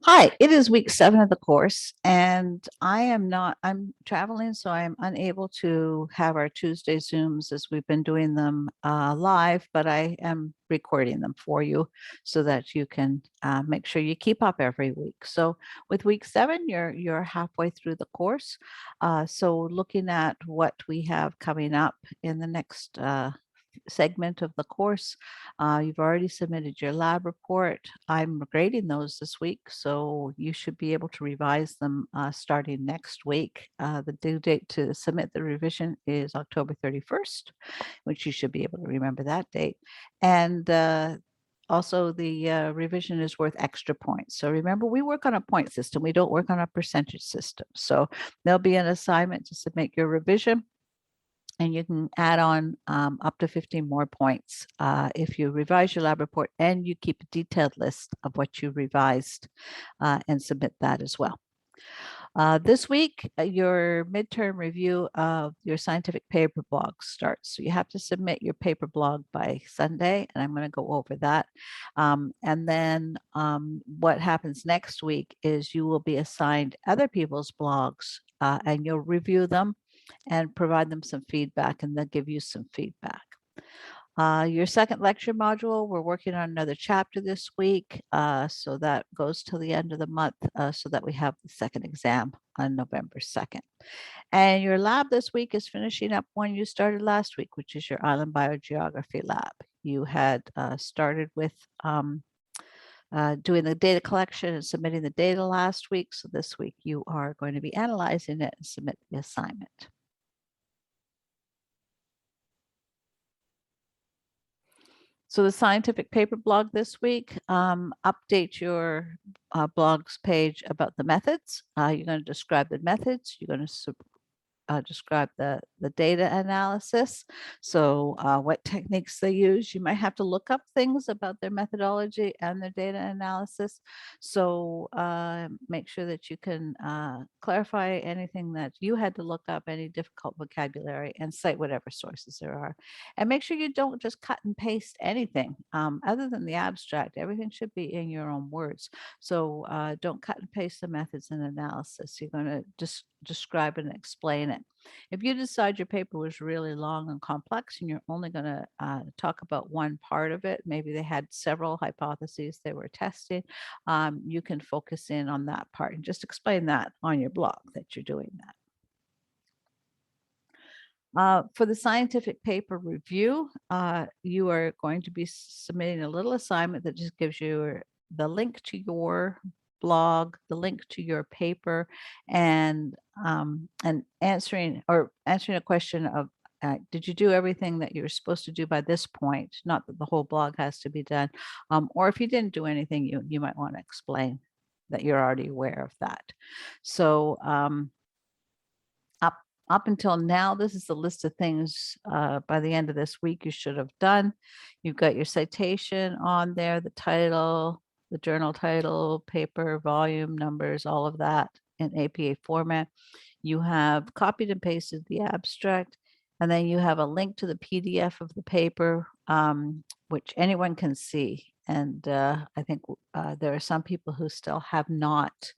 Hi, it is week 7 of the course, and I'm traveling, so I'm unable to have our Tuesday Zooms as we've been doing them live, but I am recording them for you so that you can make sure you keep up every week. So with week 7, you're halfway through the course. So looking at what we have coming up in the next segment of the course. You've already submitted your lab report. I'm grading those this week, so you should be able to revise them starting next week. The due date to submit the revision is October 31st, which you should be able to remember that date. And also, the revision is worth extra points. So remember, we work on a point system. We don't work on a percentage system. So there'll be an assignment to submit your revision, and you can add on up to 15 more points if you revise your lab report and you keep a detailed list of what you revised and submit that as well. This week, your midterm review of your scientific paper blog starts. So you have to submit your paper blog by Sunday, and I'm going to go over that. And then what happens next week is you will be assigned other people's blogs and you'll review them and provide them some feedback, and they'll give you some feedback. Your second lecture module, we're working on another chapter this week. So that goes till the end of the month so that we have the second exam on November 2nd. And your lab this week is finishing up one you started last week, which is your island biogeography lab. You had started with doing the data collection and submitting the data last week. So this week you are going to be analyzing it and submit the assignment. So the scientific paper blog this week, update your blogs page about the methods. You're going to describe the methods. You're going to describe the data analysis. So what techniques they use. You might have to look up things about their methodology and their data analysis. So make sure that you can clarify anything that you had to look up, any difficult vocabulary, and cite whatever sources there are. And make sure you don't just cut and paste anything other than the abstract. Everything should be in your own words. So don't cut and paste the methods and analysis. You're going to just describe and explain it. If you decide your paper was really long and complex and you're only going to talk about one part of it, maybe they had several hypotheses they were testing, you can focus in on that part and just explain that on your blog that you're doing that. For the scientific paper review, you are going to be submitting a little assignment that just gives you the link to your blog, the link to your paper, and answering a question of did you do everything that you were supposed to do by this point? Not that the whole blog has to be done, or if you didn't do anything, you might want to explain that you're already aware of that. So up until now, this is the list of things by the end of this week you should have done. You've got your citation on there, the title, the journal title, paper, volume, numbers, all of that in APA format. You have copied and pasted the abstract, and then you have a link to the PDF of the paper, which anyone can see. And I think there are some people who still have not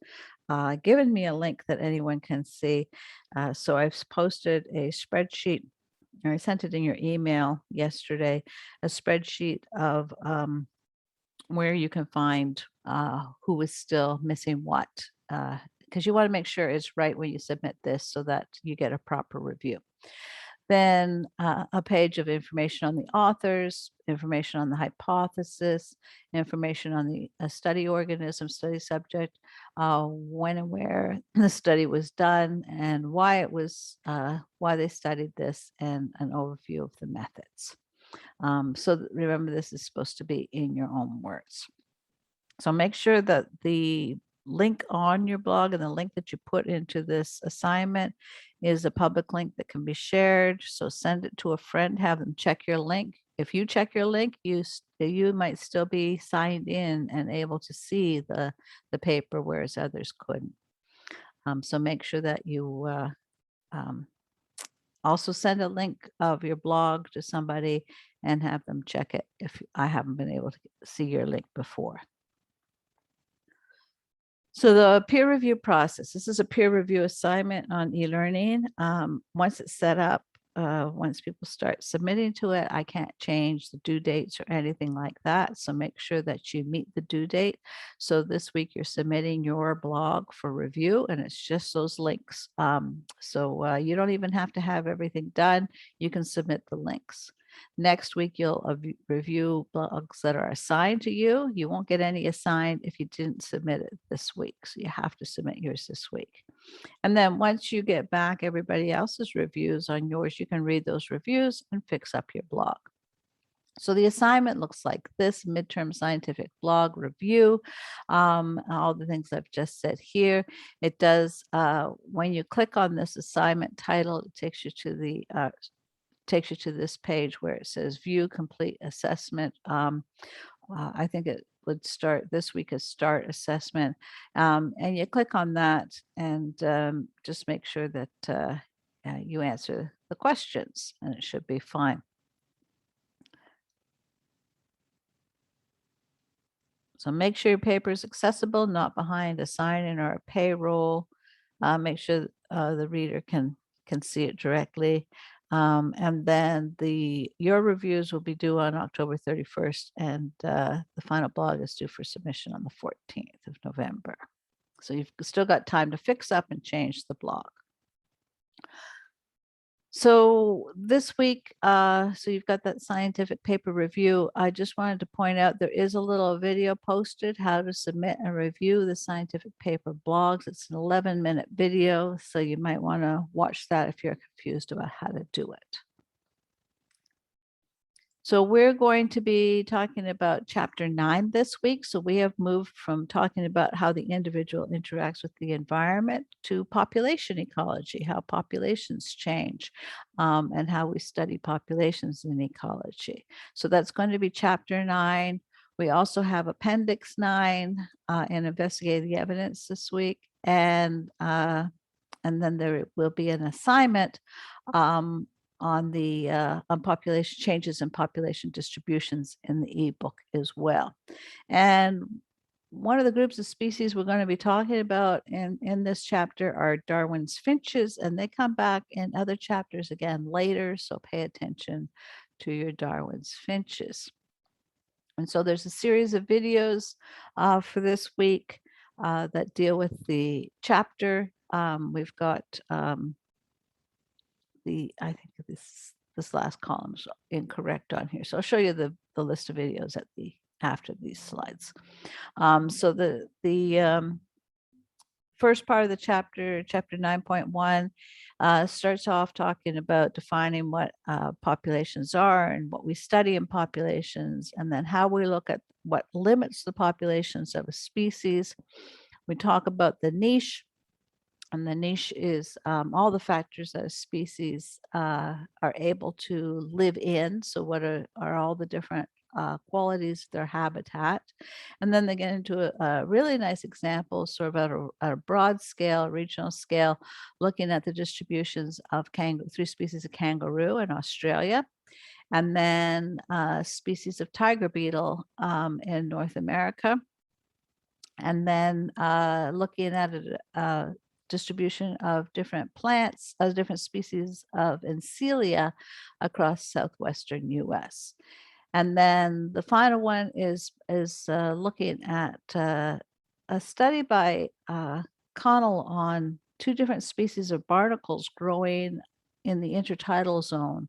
given me a link that anyone can see. So I've posted a spreadsheet, or I sent it in your email yesterday, a spreadsheet of where you can find who is still missing what, because you want to make sure it's right when you submit this so that you get a proper review. Then a page of information on the authors, information on the hypothesis, information on the study organism, study subject, when and where the study was done, and why why they studied this, and an overview of the methods. So remember, this is supposed to be in your own words. So make sure that the link on your blog and the link that you put into this assignment is a public link that can be shared. So send it to a friend, have them check your link. If you check your link, you might still be signed in and able to see the paper, whereas others couldn't. So make sure that you also send a link of your blog to somebody and have them check it if I haven't been able to see your link before. So the peer review process, this is a peer review assignment on e-learning. Once it's set up, once people start submitting to it, I can't change the due dates or anything like that. So make sure that you meet the due date. So this week you're submitting your blog for review, and it's just those links. So you don't even have to have everything done. You can submit the links. Next week, you'll review blogs that are assigned to you. You won't get any assigned if you didn't submit it this week. So you have to submit yours this week. And then once you get back everybody else's reviews on yours, you can read those reviews and fix up your blog. So the assignment looks like this: midterm scientific blog review, all the things I've just said here. It does, when you click on this assignment title, it takes you to this page where it says view complete assessment. I think it would start this week as start assessment. And you click on that and just make sure that you answer the questions, and it should be fine. So make sure your paper is accessible, not behind a sign-in or a payroll. Make sure the reader can see it directly. And then your reviews will be due on October 31st, and the final blog is due for submission on the 14th of November. So you've still got time to fix up and change the blog. So this week, so you've got that scientific paper review. I just wanted to point out there is a little video posted how to submit and review the scientific paper blogs. It's an 11-minute video, so you might want to watch that if you're confused about how to do it. So we're going to be talking about chapter 9 this week. So we have moved from talking about how the individual interacts with the environment to population ecology, how populations change, and how we study populations in ecology. So that's going to be chapter 9. We also have appendix 9 in investigating the evidence this week. And then there will be an assignment on the on population changes and population distributions in the ebook as well. And one of the groups of species we're going to be talking about in this chapter are Darwin's finches, and they come back in other chapters again later, so pay attention to your Darwin's finches. And so there's a series of videos for this week that deal with the chapter. We've got I think this last column is incorrect on here. So I'll show you the list of videos after these slides. So the first part of the chapter 9.1, starts off talking about defining what populations are and what we study in populations, and then how we look at what limits the populations of a species. We talk about the niche. And the niche is all the factors that a species are able to live in. So what are all the different qualities of their habitat? And then they get into a really nice example, sort of at a broad scale, regional scale, looking at the distributions of 3 species of kangaroo in Australia. And then species of tiger beetle in North America. And then looking at a distribution of different plants, different species of Encelia across southwestern US. And then the final one is looking at a study by Connell on 2 different species of barnacles growing in the intertidal zone.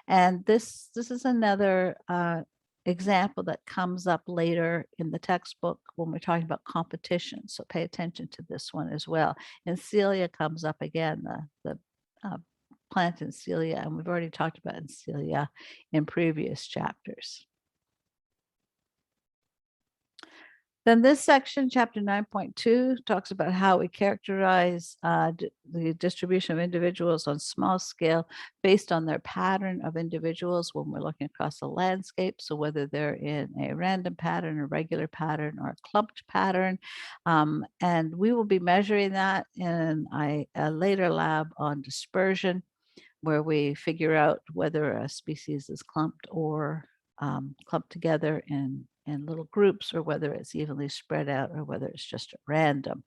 And this is another example that comes up later in the textbook when we're talking about competition. So pay attention to this one as well. Encelia comes up again, the plant Encelia, and we've already talked about Encelia in previous chapters. Then this section, chapter 9.2, talks about how we characterize the distribution of individuals on small scale based on their pattern of individuals when we're looking across the landscape. So whether they're in a random pattern, a regular pattern, or a clumped pattern. And we will be measuring that in a later lab on dispersion, where we figure out whether a species is clumped or clumped together in in little groups, or whether it's evenly spread out, or whether it's just at random.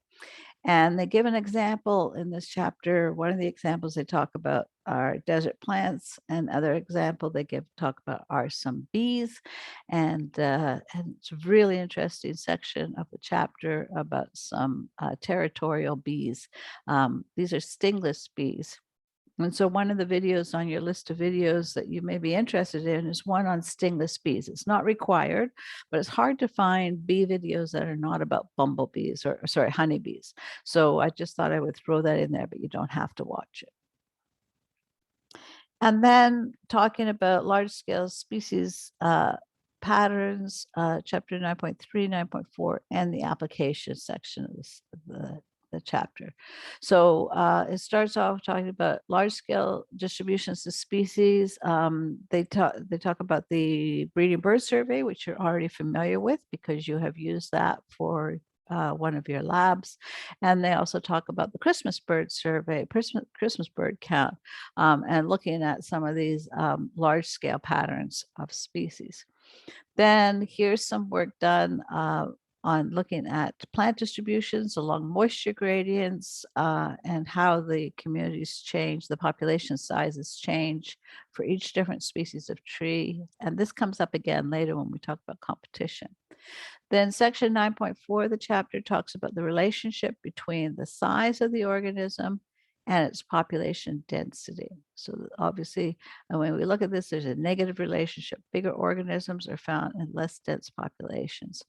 And they give an example in this chapter. One of the examples they talk about are desert plants, and other example they talk about are some bees. And it's a really interesting section of the chapter about some territorial bees. These are stingless bees. And so one of the videos on your list of videos that you may be interested in is one on stingless bees. It's not required, but it's hard to find bee videos that are not about bumblebees, or sorry, honeybees. So I just thought I would throw that in there, but you don't have to watch it. And then talking about large scale species patterns, chapter 9.3, 9.4, and the application section of the chapter. So it starts off talking about large scale distributions of species. They talk about the breeding bird survey, which you're already familiar with because you have used that for one of your labs. And they also talk about the Christmas bird survey, Christmas bird count, and looking at some of these large scale patterns of species. Then here's some work done on looking at plant distributions along moisture gradients, and how the communities change, the population sizes change for each different species of tree. And this comes up again later when we talk about competition. Then section 9.4 of the chapter talks about the relationship between the size of the organism and its population density. So obviously, when we look at this, there's a negative relationship. Bigger organisms are found in less dense populations.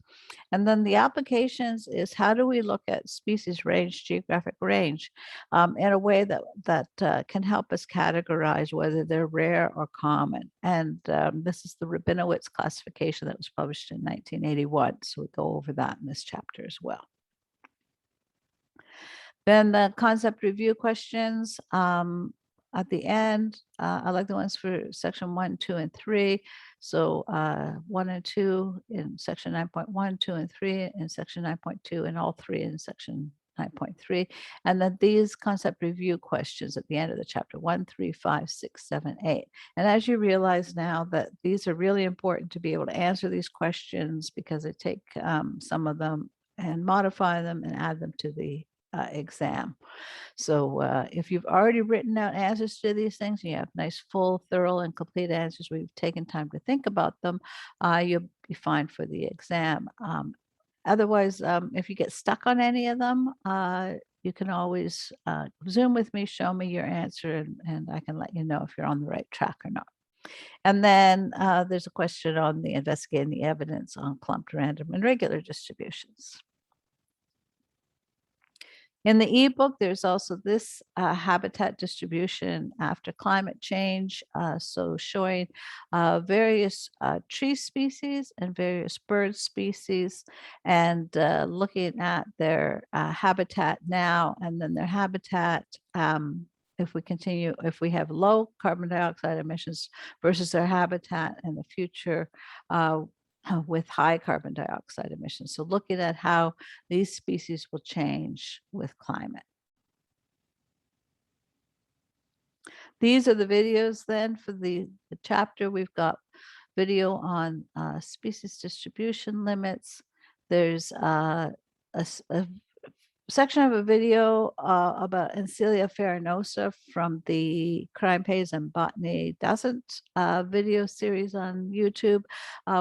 And then the applications is, how do we look at species range, geographic range, in a way that can help us categorize whether they're rare or common. And this is the Rabinowitz classification that was published in 1981. So we go over that in this chapter as well. Then the concept review questions at the end. I like the ones for section 1, 2, and 3. So 1 and 2 in section 9.1, 2 and 3 in section 9.2, and all 3 in section 9.3. And then these concept review questions at the end of the chapter 1, 3, 5, 6, 7, 8. And as you realize now that these are really important to be able to answer these questions, because they take some of them and modify them and add them to the exam. So if you've already written out answers to these things, and you have nice, full, thorough, and complete answers where you've taken time to think about them, you'll be fine for the exam. Otherwise, if you get stuck on any of them, you can always Zoom with me, show me your answer, and I can let you know if you're on the right track or not. And then there's a question on the investigating the evidence on clumped, random, and regular distributions. In the ebook, there's also this habitat distribution after climate change. So showing various tree species and various bird species, and looking at their habitat now, and then their habitat if we continue, if we have low carbon dioxide emissions versus their habitat in the future with high carbon dioxide emissions. So looking at how these species will change with climate. These are the videos then for the chapter. We've got video on species distribution limits. There's a section of a video about Encilia farinosa from the Crime Pays and Botany Doesn't video series on YouTube,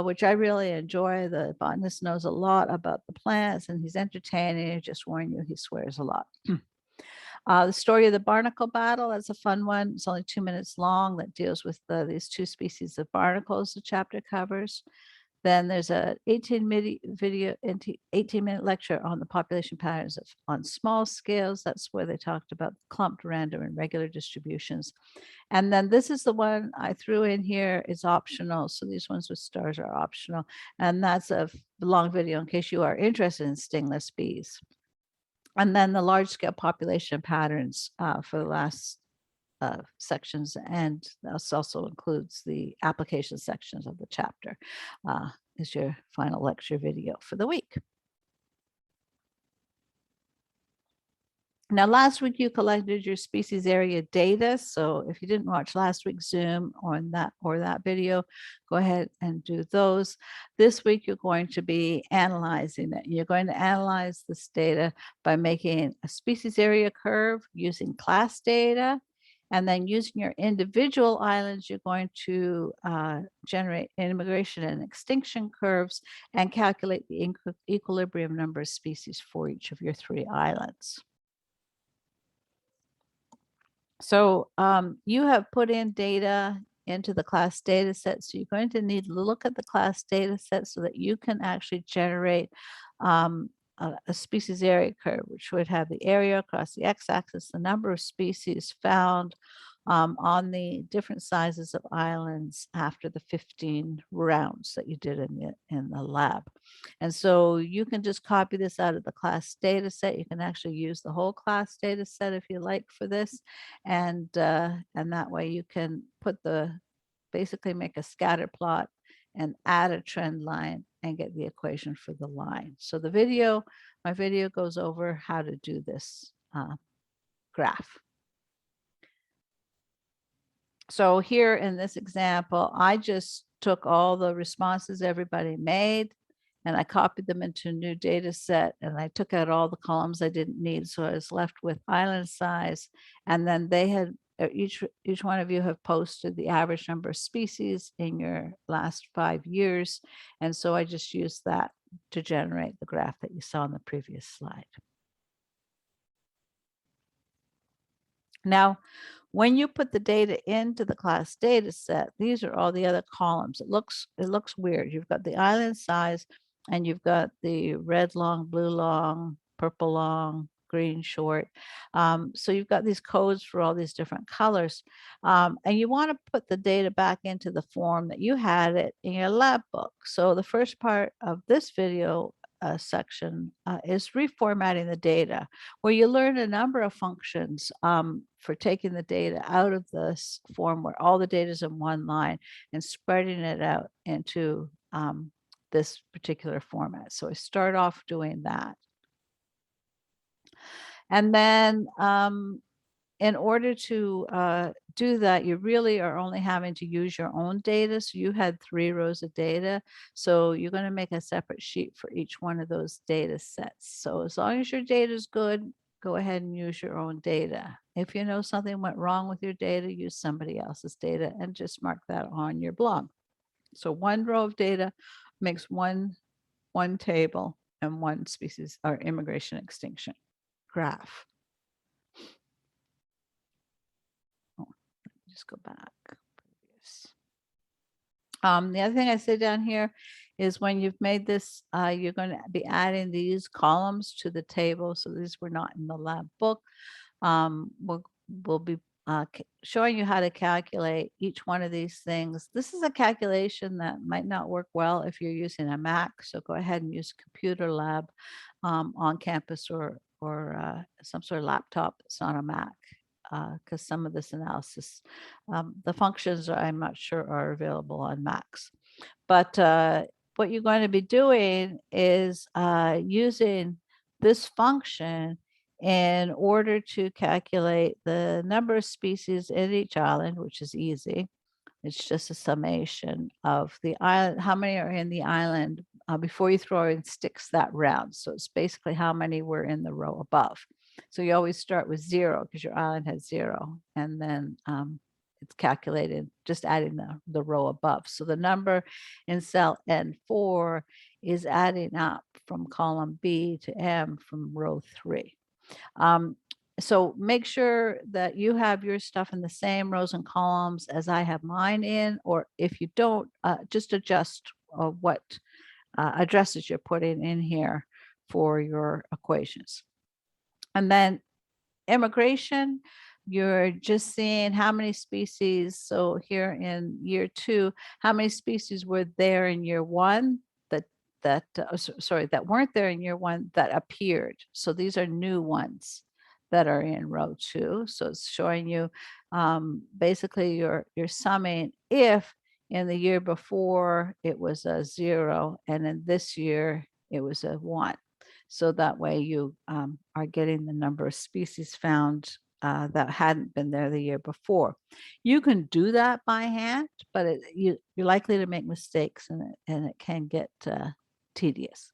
which I really enjoy. The botanist knows a lot about the plants, and he's entertaining. I just warn you, he swears a lot. The story of the barnacle battle, that's a fun one. It's only 2 minutes long, that deals with these two species of barnacles the chapter covers. Then there's a 18-minute lecture on the population patterns on small scales. That's where they talked about clumped, random, and regular distributions. And then this is the one I threw in here. It's optional. So these ones with stars are optional. And that's a long video in case you are interested in stingless bees. And then the large scale population patterns for the last sections, and this also includes the application sections of the chapter, is your final lecture video for the week. Now, last week you collected your species area data. So if you didn't watch last week's Zoom on that or that video, go ahead and do those. This week you're going to be analyzing it. You're going to analyze this data by making a species area curve using class data. And then using your individual islands, you're going to generate immigration and extinction curves and calculate the equilibrium number of species for each of your 3 islands. So you have put in data into the class data set. So you're going to need to look at the class data set so that you can actually generate a species area curve, which would have the area across the x-axis, the number of species found on the different sizes of islands after the 15 rounds that you did in the lab. And so you can just copy this out of the class data set. You can actually use the whole class data set if you like for this. And that way you can basically make a scatter plot and add a trend line and get the equation for the line. So my video goes over how to do this graph. So here in this example, I just took all the responses everybody made and I copied them into a new data set and I took out all the columns I didn't need. So I was left with island size. And then they had each one of you have posted the average number of species in your last 5 years. And so I just used that to generate the graph that you saw on the previous slide. Now, when you put the data into the class data set, these are all the other columns. It looks weird. You've got the island size and you've got the red long, blue long, purple long, green short. So you've got these codes for all these different colors. And you want to put the data back into the form that you had it in your lab book. So the first part of this video section is reformatting the data, where you learn a number of functions for taking the data out of this form where all the data is in one line and spreading it out into this particular format. So I start off doing that. And then in order to do that, you really are only having to use your own data. So you had 3 rows of data. So you're going to make a separate sheet for each one of those data sets. So as long as your data is good, go ahead and use your own data. If you know something went wrong with your data, use somebody else's data and just mark that on your blog. So 1 row of data makes one table and 1 species or immigration extinction graph. Just go back. The other thing I say down here is when you've made this, you're going to be adding these columns to the table. So these were not in the lab book. We'll be showing you how to calculate each one of these things. This is a calculation that might not work well if you're using a Mac. So go ahead and use Computer Lab on campus or some sort of laptop that's on a Mac. Because some of this analysis, the functions I'm not sure are available on Macs. But what you're going to be doing is using this function in order to calculate the number of species in each island, which is easy. It's just a summation of the island, how many are in the island before you throw in sticks that round. So it's basically how many were in the row above. So you always start with 0 because your island has 0. And then it's calculated just adding the row above. So the number in cell N4 is adding up from column B to M from row 3. So make sure that you have your stuff in the same rows and columns as I have mine in, or if you don't, just adjust what addresses you're putting in here for your equations. And then immigration, you're just seeing how many species. So here in year 2, how many species were there in year 1 that weren't there in year 1 that appeared. So these are new ones that are in row 2. So it's showing you basically you're summing if in the year before it was a 0 and in this year it was a 1. So that way you are getting the number of species found that hadn't been there the year before. You can do that by hand, but you're likely to make mistakes, and it can get tedious.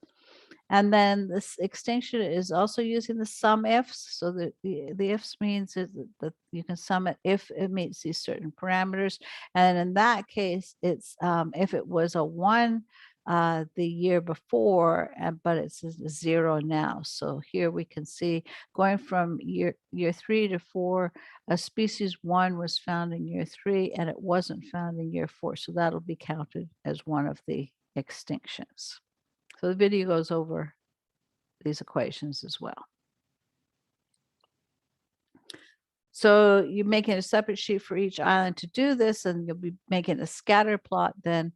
And then this extinction is also using the sum ifs. So the ifs means is that you can sum it if it meets these certain parameters. And in that case, it's if it was a 1 the year before, but it's a 0 now. So here we can see going from year 3 to 4, a species 1 was found in year 3 and it wasn't found in year 4. So that'll be counted as one of the extinctions. So the video goes over these equations as well. So you're making a separate sheet for each island to do this, and you'll be making a scatter plot then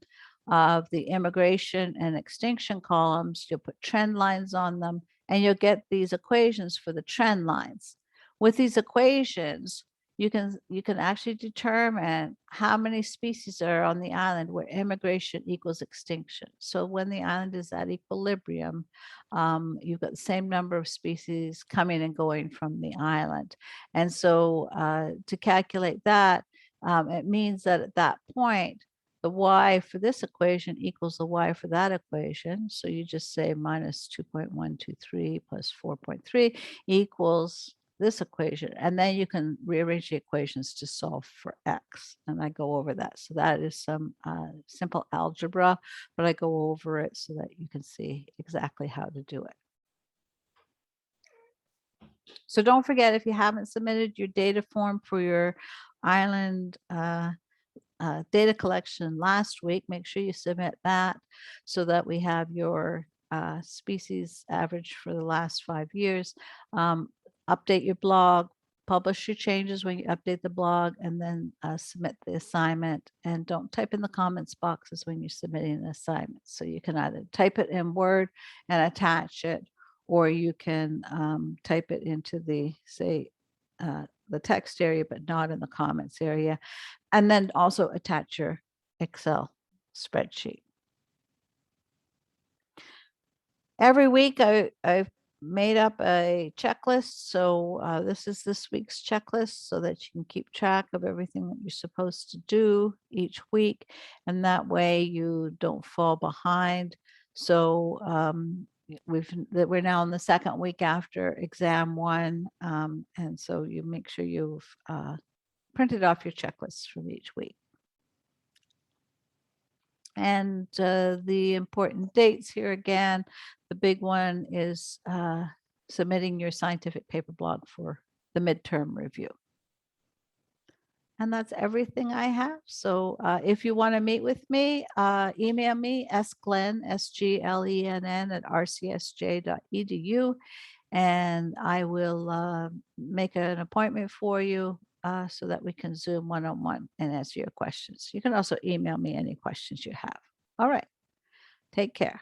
of the immigration and extinction columns. You'll put trend lines on them, and you'll get these equations for the trend lines. With these equations, you can actually determine how many species are on the island where immigration equals extinction. So when the island is at equilibrium, you've got the same number of species coming and going from the island. And so to calculate that, it means that at that point, the y for this equation equals the y for that equation. So you just say minus 2.123 plus 4.3 equals this equation. And then you can rearrange the equations to solve for x. And I go over that. So that is some simple algebra, but I go over it so that you can see exactly how to do it. So don't forget, if you haven't submitted your data form for your island data collection last week, make sure you submit that so that we have your species average for the last 5 years. Update your blog, publish your changes when you update the blog, and then submit the assignment. And don't type in the comments boxes when you're submitting an assignment. So you can either type it in Word and attach it, or you can type it into the, say, the text area, but not in the comments area. And then also attach your Excel spreadsheet. Every week I've made up a checklist. So this is this week's checklist so that you can keep track of everything that you're supposed to do each week. And that way you don't fall behind. So we're now in the second week after exam 1. And so you make sure you've printed off your checklists from each week. And the important dates here again, the big one is submitting your scientific paper blog for the midterm review. And that's everything I have. So if you want to meet with me, email me sglenn, SGLENN at rcsj.edu, and I will make an appointment for you so that we can Zoom one-on-one and answer your questions. You can also email me any questions you have. All right. Take care.